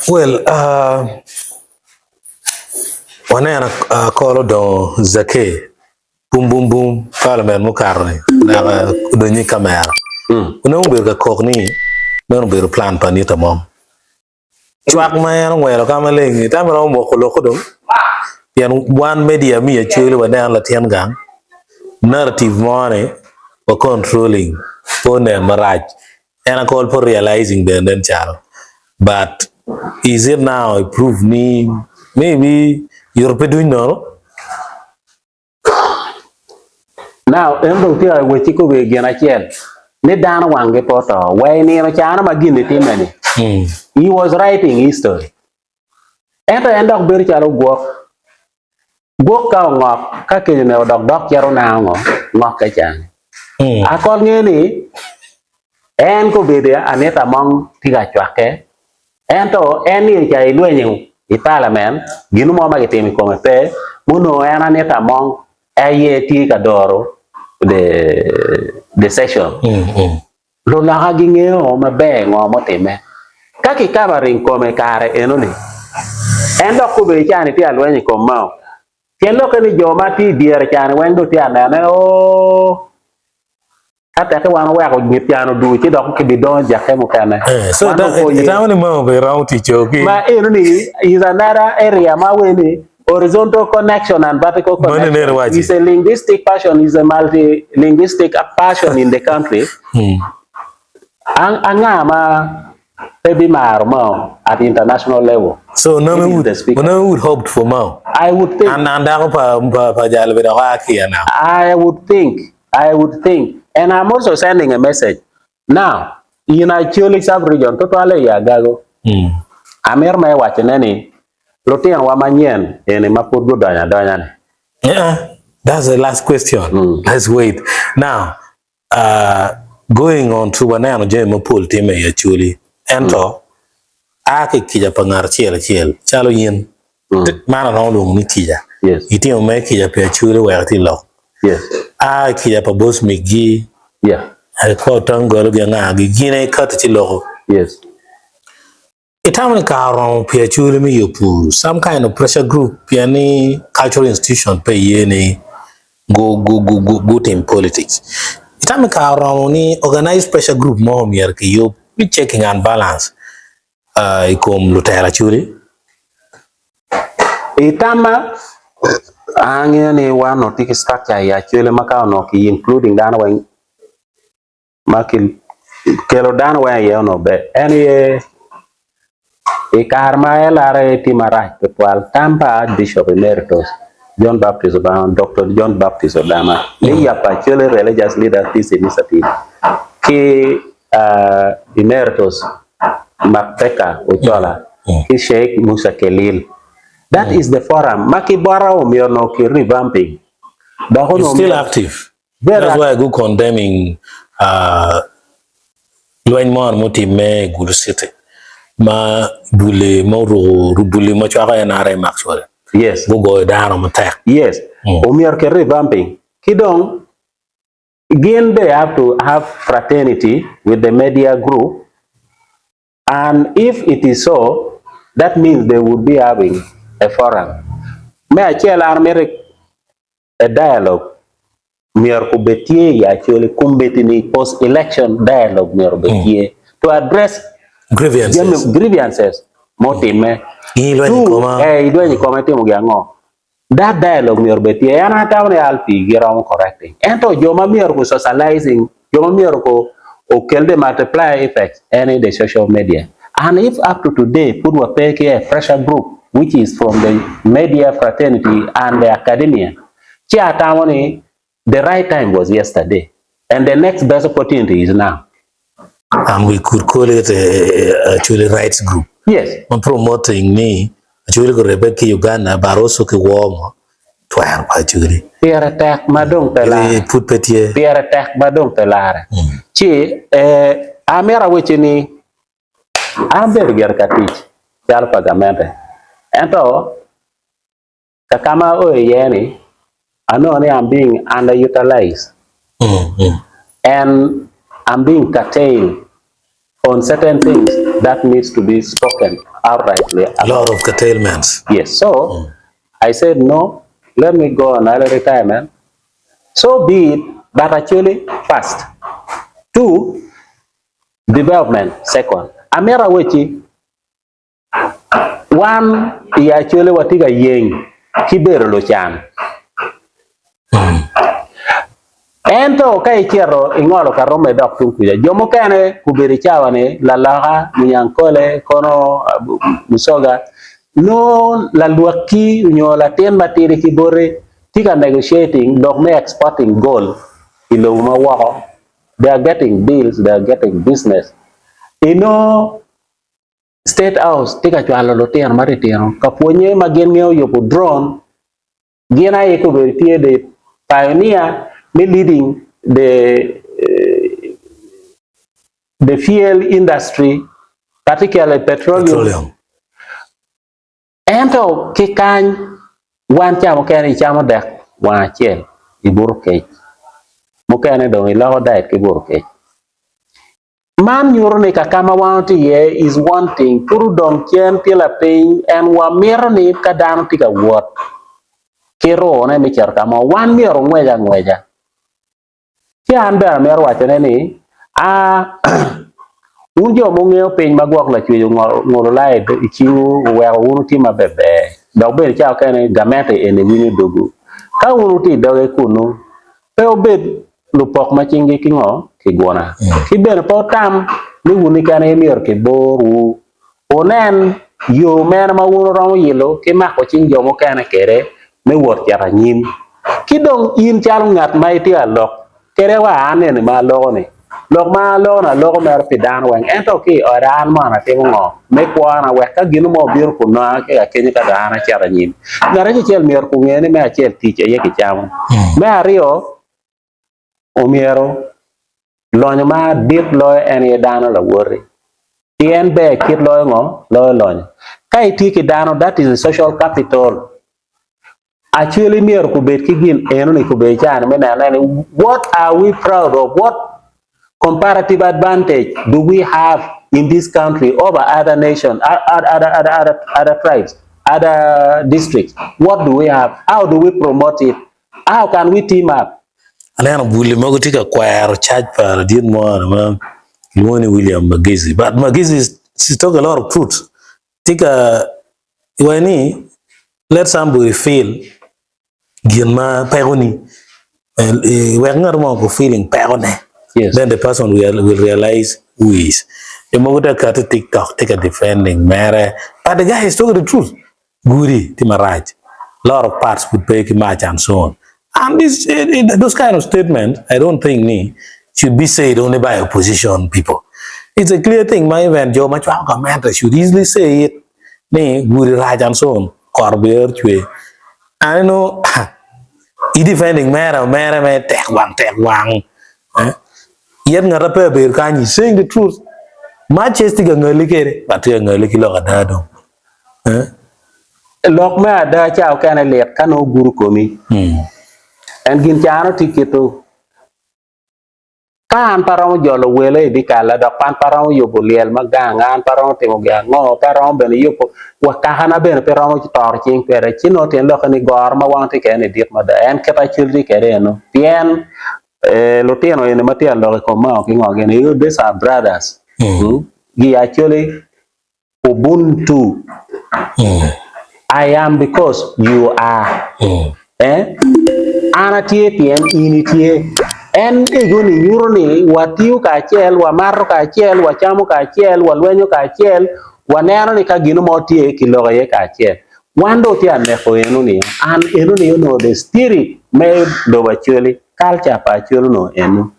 Well, when I call do Zake, boom boom boom, Parliament Mukarni, na do ni kamera. No be ga kokni, no be plan pa ni tamam. Chuak ma yan ngwelo kama lengi, tamara mo ko loko do. Yan one media mi actually when they la tian gang. Narrative money or controlling phone maraj. And I call for realizing the then channel. But is it now prove me maybe you're doing no? Now, embo tia we chiko we gena chen. Ne dana wange poto. We ni no chana magini timeni. He was writing history. Ento endok ber chalo guok ka ngok ka kene dok charo na ngok ka chan. Akon ngeni en ko bede Anita mong tiga chwake. Ento eni chai lwenyu I parliament ginu mo magitimi komite muno en Anita mong aye ti kadoro the session. Lo la gingeo mabe ngomo time. Kaki covering come kare enoni. Endo ko be chani ti alwenyi komao. Kelo ke ni joma ti dier chani wendo ti anane o ata ke wan wa ko ngipiano du ci dok ke bidon jaxe mu kana. So that only mo be round ti choki. Ma enoni is another area ma weni horizontal connection and vertical connection. Is a linguistic passion, is a multi-linguistic passion in the country. Angama maybe Marmo at the international level. So no one would hope for more. I would think. I would think. And I'm also sending a message. Now, in a Acholi sub-region, totally yagago. Amer may watch any Lotian Wamanyan in a Mapudu Danya. Yeah, that's the last question. Let's wait. Now, going on to Banana Jemo Pool team actually. Ento aki kija pangar chiel chalo yin mana no lung ni kija iti o me kija pe chule wa ti lo kija pa boss migi ai ko tango lo nga gi gine kat ti lo itamani ka ron pe chule mi yopu some kind of pressure group yani cultural institution pe yene go in politics itamani ka ron ni organized pressure group mo mi yar ke yo be checking and balance ikom lutera churi itama angene one or tick structure ya chule makano ki including dana wen makil kelo dana wen ya no be any e karma elare timara petual tampa bishop emeritus John Baptist Obama, Dr. John Baptist Obama ni ya pa chule religious leader this initiative ki emeritus Mapeka Ochola, Sheikh Musa Kelil. That is the forum. Makibara Omiono ki revamping. It's still active. That's why I go condemning Luenmon Moti Me Guru City. Ma Bule Moro Rubuli Mochara and Are Maxwell. Yes. Go down on attack. Yes. Omior ki revamping. Kidong again they have to have fraternity with the media group. And if it is so, that means they would be having a forum. May I tell America a dialogue? Mier kubetie ya actually kumbetini post-election dialogue mier betie to address grievances. Motime. Idweni komite mugiango. That dialogue mier betie yana taune alpi gira correcting. Ento joma mier ku socializing, joma mier ku or kill the multiply effects any the social media. And if up to today put a pressure group which is from the media fraternity and the academia, the right time was yesterday and the next best opportunity is now. And we could call it actually rights group. Yes. I'm promoting me actually go Rebecca Uganda but also ki warm to actually. Peer attack madong tela. Put petier. Peer attack madong tela. Amera wichini amberger katich dal pagamente ento kakama oyeni anone I'm being underutilized and I'm being curtailed on certain things that needs to be spoken outrightly. A lot of curtailments. Yes. So I said, no, let me go on early retirement. So be it, but actually, first. Two, development. Second. Amera wechi. One, he actually watiga yeng. Kibero lo chan. Ento kai chero ingolo karome dok tukuja. Jomo kane kubiri chawane lalaha Banyankole kono Basoga no la luaki nyola ten matiri kibore tika negotiating dog me exporting gold iloma wako. They are getting deals, they are getting business. State house tika chwalo lotian maritino kapuonye magen ngeo yopo drone gina eko veritie de pioneer leading the fuel industry, particularly petroleum. Ento kikany wan chamo kene chamo dek wan achiel ibur kech. Mukene dong ilaho diet kibur kech. Man nyurni kakama wanti ye is one thing. Puru dong chen tila ping and wa miro ni kadano tika wot. Kiro ne michar kama wan miro ngweja. Kian bera mero wachane ni unjo mungeo piny magwak la chweyo ngolo lai ichiu wewa unu tima bebe dok beri chao kene gamete ene wini dogu ka unu ti doge kunu pe obed lupok machingi kingo kigwana kibene po tam ni wuni kene emior ke boru onen yo mena ma unu romo yilo kimako ching jomo kene kere me wot jara nyim kidong in chalo ngat ma iti alok kere wa anene ma logo ni lok ma lo na logo mer pidan weng ento ki oran mana timo ngo me kwana we ka gino mo bir ku na ke akenyi ka dana chara nyim ngare ki chel mier ku ngene me achel tich ye ki chamo me ario o miero lonyo ma dit lo en ye dana la wori tien be kit lo ngo lo lonyo ka iti ki dano that is a social capital. Actually mier ku bet ki gin eno ni ku be chan me na what are we proud of? What comparative advantage do we have in this country over other nations, other tribes, other districts? What do we have? How do we promote it? How can we team up? Alena buli mogo tika kwaro charge para did more man. William Bagisu. But Bagisu she talk a lot of truth. Tika iwani let somebody feel Gimara pegoni we're not more feeling pegone. Yes. Then the person will realize who he is. The moment cut TikTok, take a defending Mary. But the guy is talking the truth. Guri, Timaraj. A lot of parts would pay match and so on. And those kind of statements, I don't think should be said only by opposition people. It's a clear thing. My event, Joe Machwa commander should easily say it. Guri Raj and so on. Corbier, I know he defending Mary, take one. Yet ngara pe ber kanyi saying the truth much is tiga ngali kere but tiga ngali kilo kada do Lok me ada chao kana let kano guru komi en gin chano tiketo kan parang jolo wele di kala da pan parang yo boliel maganga an parang timo ga ngo parang ben yo wa kahana ben parang tor ching pere chino ten lo ni gor ma wang te kene dit ma da en kata childi kere no tien lo tieno ene matian lo ko ma ki ngo gene you these are brothers he actually ubuntu I am because you are ana tie tien initie en egoni nyuroni watiu ka chiel wa marro ka chiel wa chamo ka chiel wa lwenyo ka chiel wa neno ni ka gino motie kiloga ye ka chiel wando ti ane ko enuni an enuni no the spirit made do actually culture pa actually no enu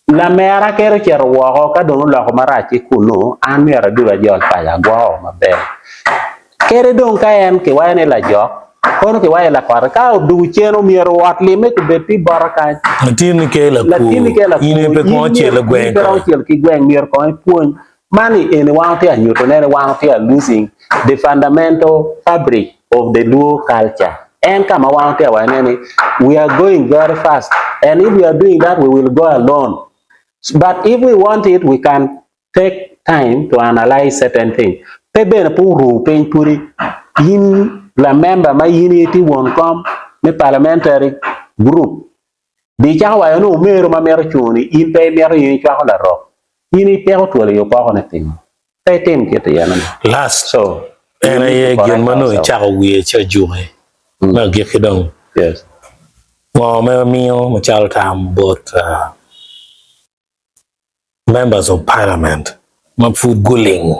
la mera kero chero wo ka donu lo marachi kuno an mera dura jol pa ya go maber kere don ka en ke wa ne la jok kono ke wa la kwar ka du cheno miero wat lime ku beti baraka latini ke la ine pe ko chele gwen ko chele ki gwen mier ko puon mani in one thing you to ne one thing losing the fundamental fabric of the Luo culture and kama one thing wa ne we are going very fast and if we are doing that we will go alone but if we want it we can take time to analyze certain things. Pebe na puru pen puri in la member ma unity won come the parliamentary group. Di chawa no mero ma mero chuni in pe mero yin chawa la ro. Ini pe ko to yo pa ko na tin. Pe tem ke te yana. Last. So And I get mano chawa we cha jume. Ma get kidong. Yes. Well, meal, my child time, but members of parliament, my food gulling,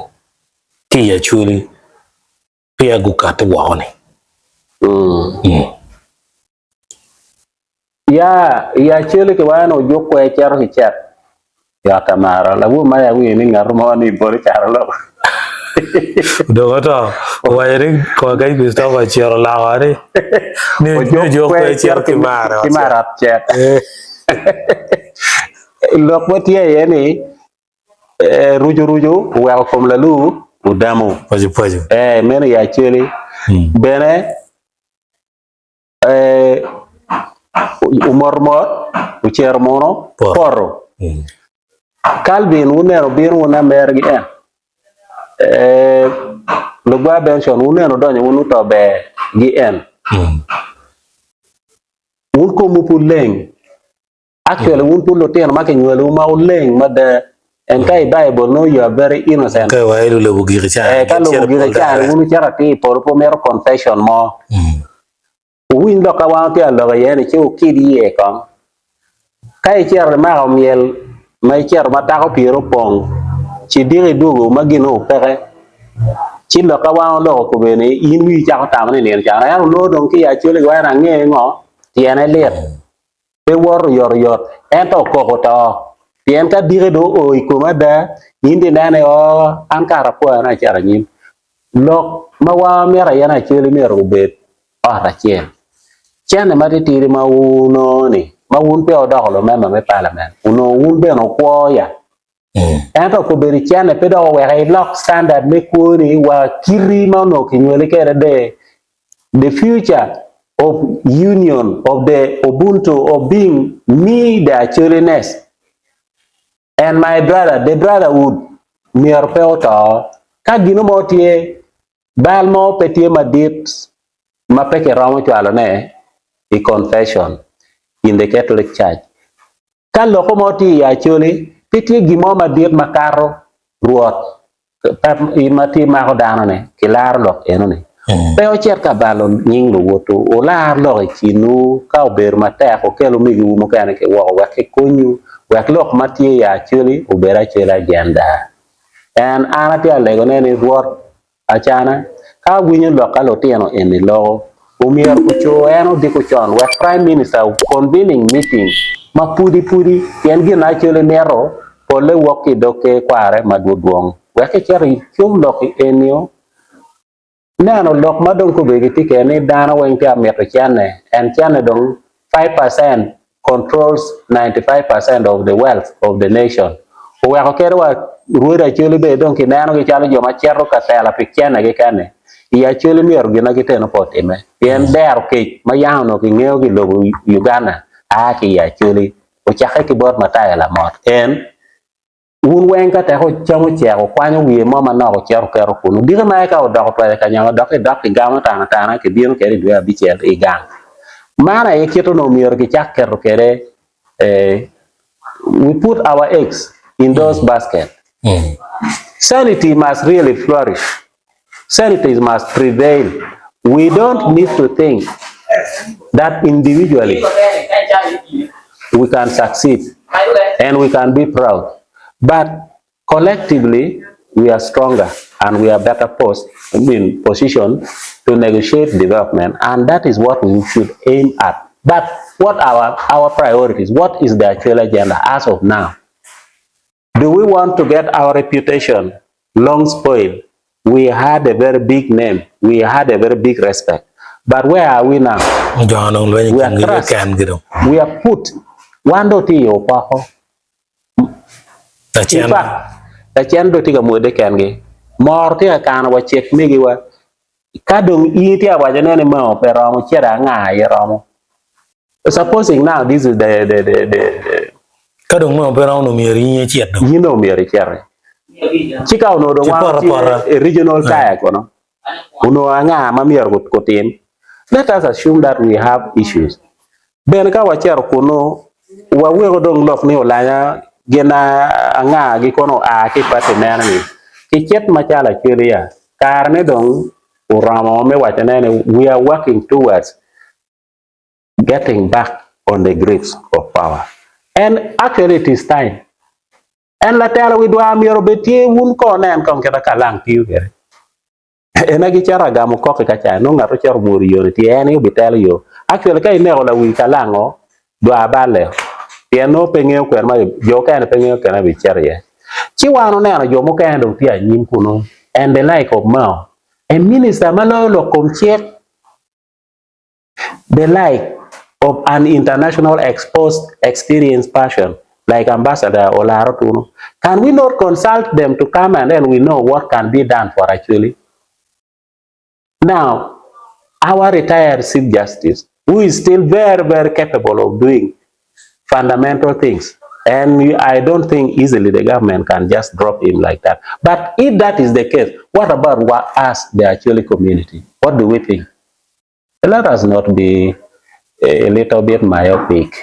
Kia actually, Pia Gukat Wani. Ya actually kawan Ojok ko echar hichat. Ya tamara la bu maya wi ni ngarmo ni bor char lo. Dogoto, wiring ko gai gusto ba chiaro lawari. Ni Ojok ko echar Gimara. Gimara chat. Lok motie yani ruju welcome lalu udamu. Paju. Mene ya actually bene umormot ucer mono porro Calvin unero biru una mergi lo gwa benson unero donyo unu to be gi un ko mu puleng actually un pulo ten ma ke nyelo ma uleng ma de en kai bible no you are very innocent kai wa ilu lebu giri cha ka lo giri cha unu charati por mero confession mo win lo ka wa te lo ye ni chu kidi e kon kai cher ma miel mai cher ma ta ko piro pong ci dire dugo magino pere ci lo ka wa lo ko bene in wi cha ta ne ne cha ya lo don ki ya chule wa na nge ngo tiene le e wor yor en to ko to tien ka dire do o ko ma da indi nane o an ka ra po na cha nyin lo ma wa mera ya na chule mero bet ra chen ma ti tiri ma uno ni ma un pe o do lo me parliament uno un be no ko ya ento ko beri chen pe do we hay lock standard me ko ni wa kiri ma no ki nyole kere de the future of union of the ubuntu of being me the childreness and my brother the brotherhood near pe o to ka gino mo tie bal mo pe tie ma dit ma pe ke ramo chalo ne a confession in the Catholic Church. Kalau komoti actually, titi gimo madir makaro ruot. Imati mako dano ne, kilar lok eno ne. Pero cer ka balon nying lo woto, o lar lo chinu ka ober mata ko kelo migi umo kane ke wo wa ke konyu, wa lok mati actually obera chela agenda. And anati alego ne ni ruot achana ka winyo lokalo tieno eni lo umier kucho eno diko chon wa prime minister convening meeting ma pudi yen gi na chele nero pole woki doke kware maduong wa ke cheri chum loki enio nano lok madong ko be tike ni dana wen ta meto chane and chane dong 5% controls 95% of the wealth of the nation o wa ko kero wa ruira chele be dong ki nano ki chalo joma chero ka tela pikene ge kane ya chele mi orgina ki teno potime yen der ke mayano ki ngeo ki logo Uganda a ki ya chele o chake ki bot mataya la mot en un wen ka ta ko chamo chero kwanyo wi mo ma no ko chero kero kunu diga ma ka o dok pa ka nyama dok gama tana ke dino ke ri bi chel e gang mana e keto no mi orgi chak kero kere we put our eggs in those baskets sanity must really flourish. Sanity must prevail. We don't need to think that individually we can succeed and we can be proud. But collectively, we are stronger and we are better positioned to negotiate development. And that is what we should aim at. But what are our priorities? What is the actual agenda as of now? Do we want to get our reputation long spoiled? We had a very big name. We had a very big respect. But where are we now? We are trust. We are put. One do ti yo pako. In fact, the chen do ti ka mo de kan ge. Mor ti ka na wa check mi gi wa. Ka dong I ti wa jane ne mo pero mo chera nga ye romo. Supposing now this is the ka dong mo pero no mi ri ye chet do. You know me ri chere. Chika uno do a regional tire kono. Uno anga mamier ko team. Let us assume that we have issues. Ben ka wacher kuno wa wego dong lok ni olanya gena anga gi kono a ki pati nani ki chet machala chiria karne dong uramo me wachane we are working towards getting back on the grips of power, and actually it is time. And la tell we do am your betie wun ko nen kon keda kalang tiu gere ena gi chara gamo ko ka cha no ngato char muri yo ti eni betel yo actually kai ne ola wi kalango do abale piano pengeo kwer ma jo ka ne pengeo kana bi charie chi wano ne jo mo ka ndo ti anyim kuno and the like of mao a minister malo lo kom check the like of an international exposed experienced person like Ambassador Olaro Tuno. Can we not consult them to come and then we know what can be done for actually? Now, our retired Chief Justice, who is still very, very capable of doing fundamental things, and I don't think easily the government can just drop him like that. But if that is the case, what about us, the actually community? What do we think? Let us not be a little bit myopic.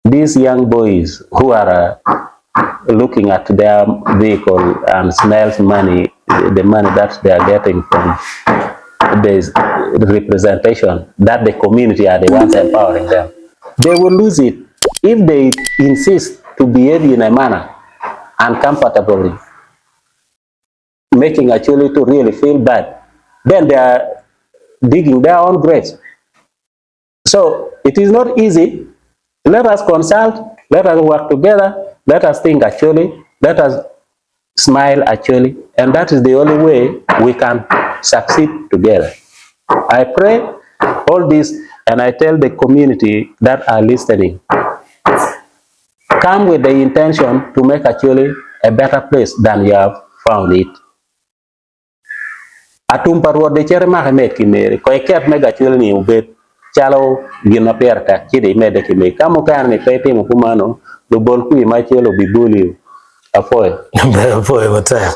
These young boys who are looking at their vehicle and smells money, the money that they are getting from the representation that the community are the ones empowering them, they will lose it if they insist to behave in a manner uncomfortably, making actually to really feel bad. Then they are digging their own graves. So it is not easy. Let us consult, let us work together, let us think actually, let us smile actually, and that is the only way we can succeed together. I pray all this, and I tell the community that are listening, come with the intention to make actually a better place than you have found it. Atum parwo de chere ma me kimere ko iket me actually ni ubet chalo gino perka chidi me de kimere kamo kan ni pete mo kumano do bol ku ma chelo bibuli afoy afoy mata